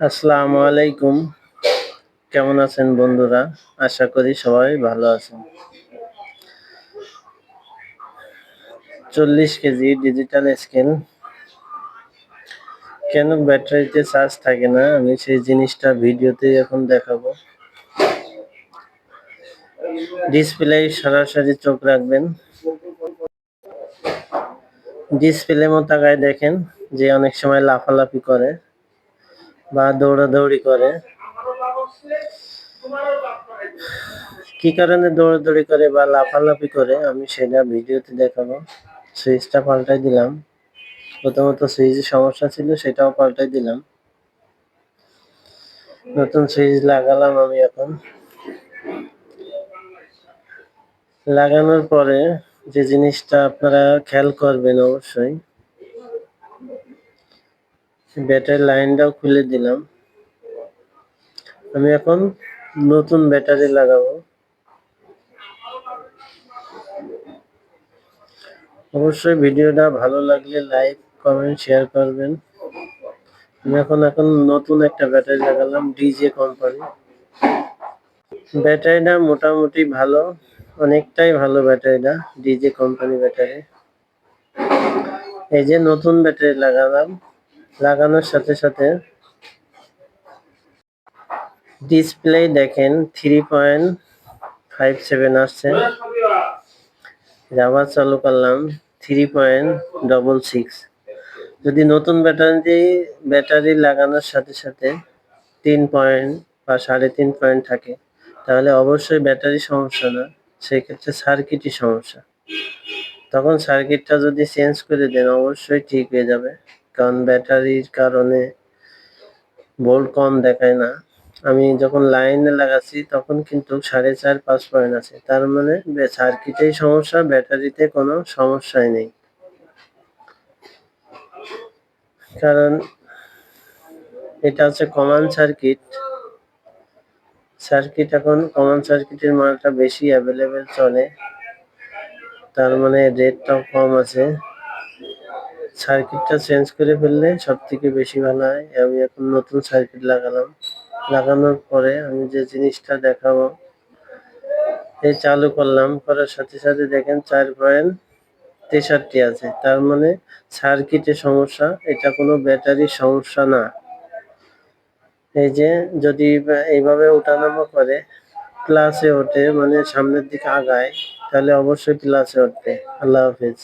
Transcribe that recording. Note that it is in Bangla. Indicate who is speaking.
Speaker 1: আসসালামু আলাইকুম। কেমন আছেন বন্ধুরা? আশা করি সবাই ভালো আছেন। 40 কেজি ডিজিটাল স্কেল কেন ব্যাটারিতে চার্জ থাকে না? আমি সেই জিনিসটা ভিডিওতেই এখন দেখাবো। ডিসপ্লে সরাসরি চোখ রাখবেন। ডিসপ্লে তাকায় দেখেন যে অনেক সময় লাফালাফি করে বা দৌড়াদৌড়ি করে। কি কারণে দৌড়াদৌড়ি করে বা লাফালাফি করে আমি সেটা ভিডিওতে দেখাবো। সুইচটা পাল্টাই দিলাম। প্রথমত সুইচের সমস্যা ছিল, সেটাও পাল্টাই দিলাম। নতুন সুইচ লাগালাম আমি এখন। লাগানোর পরে যে জিনিসটা আপনারা খেয়াল করবেন অবশ্যই, ব্যাটারি লাইনটাও খুলে দিলাম। আমি এখন নতুন ব্যাটারি লাগাবো। অবশ্যই ভিডিওটা ভালো লাগলে লাইক, কমেন্ট, শেয়ার করবেন। আমি এখন নতুন একটা ব্যাটারি লাগালাম, ডিজে কোম্পানি। ব্যাটারিটা মোটামুটি ভালো, অনেকটাই ভালো ব্যাটারিটা, ডিজে কোম্পানি ব্যাটারি। এই যে নতুন ব্যাটারি লাগালাম, লাগানোর সাথে সাথে ডিসপ্লে দেখেন 3.57 আসছে। আবার চালু করলাম 3.66। যদি নতুন ব্যাটারি লাগানোর সাথে সাথে 3 পয়েন্ট বা 3.5 পয়েন্ট থাকে, তাহলে অবশ্যই ব্যাটারি সমস্যা না, সেক্ষেত্রে সার্কিটই সমস্যা। তখন সার্কিটটা যদি চেঞ্জ করে দেন অবশ্যই ঠিক হয়ে যাবে, কারণ ব্যাটারির কারণে ভোল্ট কম দেখায় না। আমি যখন লাইনে লাগাচ্ছি তখন কিন্তু 4.5-5 পয়েন্ট আছে, তার মানে সার্কিটেই সমস্যা, ব্যাটারিতে কোনো সমস্যাই নেই। কারণ এটা হচ্ছে কমন সার্কিট এখন কমন সার্কিটের মানটা বেশি অ্যাভেলেবেল চলে, তার মানে রেটটাও কম আছে। সার্কিটটা চেঞ্জ করে ফেললে সব থেকে বেশি ভালো হয়। আমি এখন নতুন সার্কিট লাগালাম। লাগানোর পরে আমি যে জিনিসটা দেখাবো, এই চালু করলাম, করার সাথে সাথে দেখেন 4.63 আছে, তার মানে সার্কিটের সমস্যা, এটা কোনো ব্যাটারির সমস্যা না। এই যে যদি এইভাবে ওঠানামা করে প্লাসে ওঠে, মানে সামনের দিকে আগায়, তাহলে অবশ্যই প্লাসে উঠবে। আল্লাহ হাফেজ।